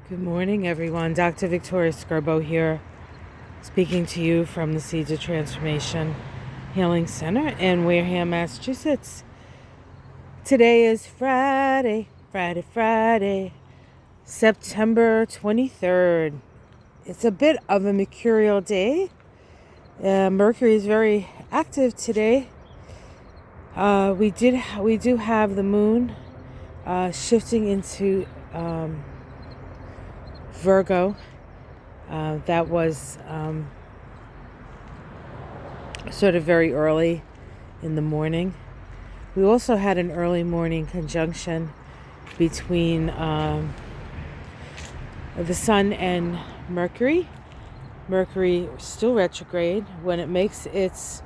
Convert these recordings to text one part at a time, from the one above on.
Good morning, everyone. Dr. Victoria Scarbo here, speaking to you from the Seeds of Transformation Healing Center in Wareham, Massachusetts. Today is Friday, September 23rd. It's a bit of a mercurial day. Mercury is very active today. We do have the moon shifting into Virgo. That was sort of very early in the morning. We also had an early morning conjunction between the Sun and Mercury. Mercury still retrograde when it makes its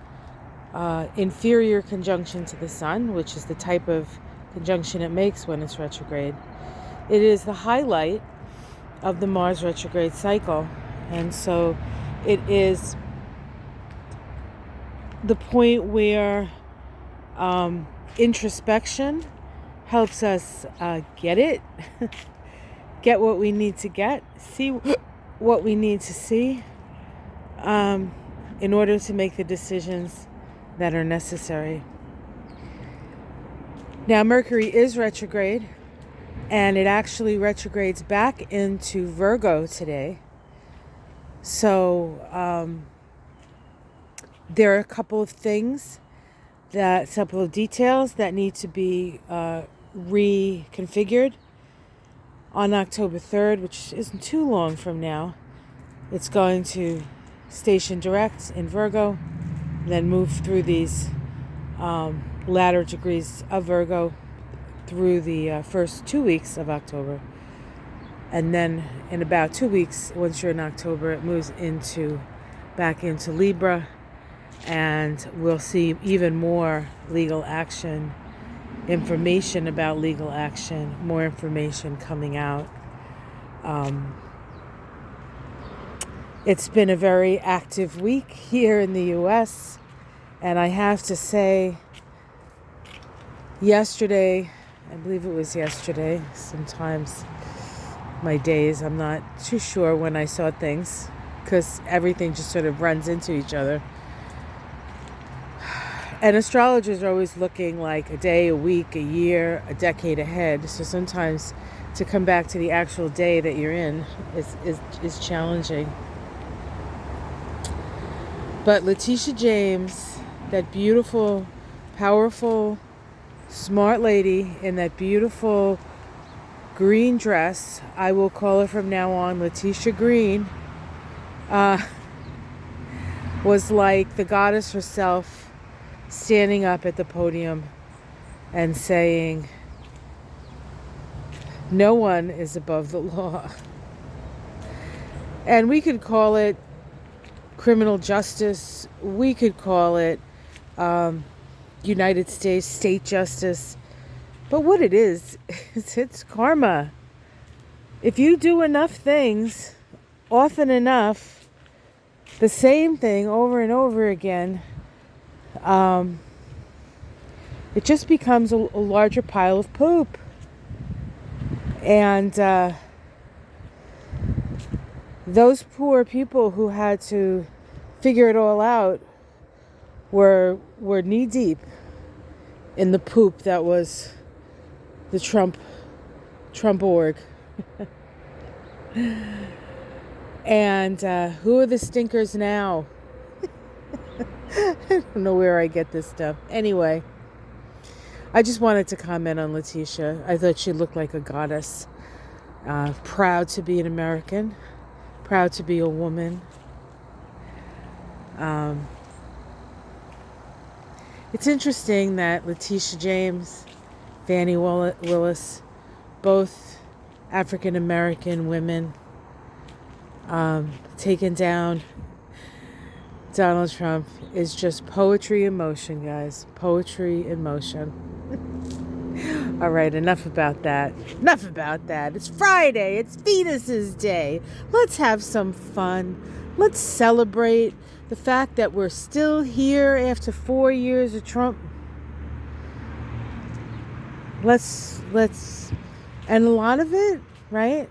inferior conjunction to the Sun, which is the type of conjunction it makes when it's retrograde. It is the highlight of the Mars retrograde cycle, and so it is the point where introspection helps us get what we need to get, see what we need to see, in order to make the decisions that are necessary. Now, Mercury is retrograde, and it actually retrogrades back into Virgo today. So there are a couple of details that need to be reconfigured. On October 3rd, which isn't too long from now, it's going to station direct in Virgo, then move through these latter degrees of Virgo through the first 2 weeks of October. And then in about 2 weeks, once you're in October, it moves back into Libra, and we'll see even more legal action, information about legal action, more information coming out. It's been a very active week here in the U.S., and I have to say, I believe it was yesterday, sometimes my days, I'm not too sure when I saw things, because everything just sort of runs into each other. And astrologers are always looking like a day, a week, a year, a decade ahead. So sometimes to come back to the actual day that you're in is challenging. But Letitia James, that beautiful, powerful, smart lady in that beautiful green dress, I will call her from now on Letitia Green, was like the goddess herself, standing up at the podium and saying, no one is above the law. And we could call it criminal justice, we could call it United States state justice, but what it is it's karma. If you do enough things often enough, the same thing over and over again, it just becomes a larger pile of poop. And those poor people who had to figure it all out were knee deep in the poop that was the Trump org. And who are the stinkers now? I don't know where I get this stuff. Anyway, I just wanted to comment on Letitia. I thought she looked like a goddess. Proud to be an American. Proud to be a woman. It's interesting that Letitia James, Fannie Willis, both African American women, taking down Donald Trump is just poetry in motion, guys. Poetry in motion. All right, enough about that. It's Friday. It's Venus's day. Let's have some fun. Let's celebrate the fact that we're still here after 4 years of Trump. Let's, and a lot of it, right?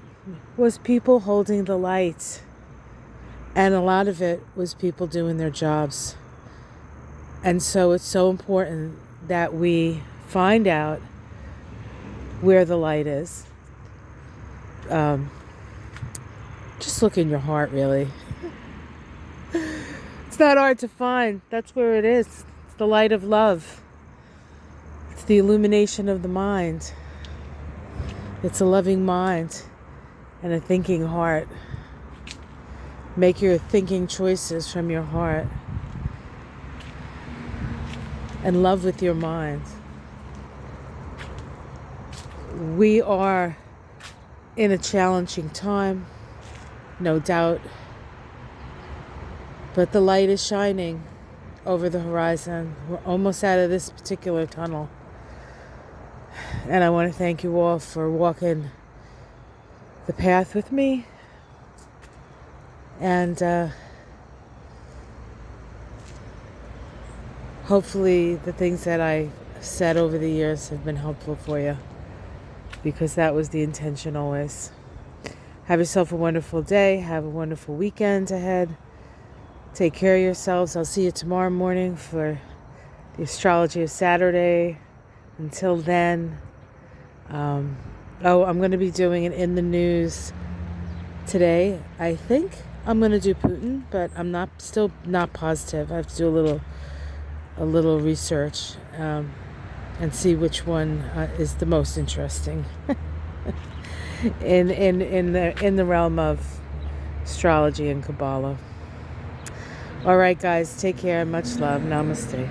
was people holding the light. And a lot of it was people doing their jobs. And so it's so important that we find out where the light is. Just look in your heart, really. It's not hard to find. That's where it is. It's the light of love. It's the illumination of the mind. It's a loving mind and a thinking heart. Make your thinking choices from your heart. And love with your mind. We are in a challenging time, no doubt. But the light is shining over the horizon. We're almost out of this particular tunnel. And I want to thank you all for walking the path with me. And hopefully the things that I said over the years have been helpful for you, because that was the intention always. Have yourself a wonderful day. Have a wonderful weekend ahead. Take care of yourselves. I'll see you tomorrow morning for the Astrology of Saturday. Until then, I'm going to be doing it in the news today. I think I'm going to do Putin, but I'm still not positive. I have to do a little research and see which one is the most interesting in the realm of astrology and Kabbalah. All right, guys, take care. Much love. Namaste.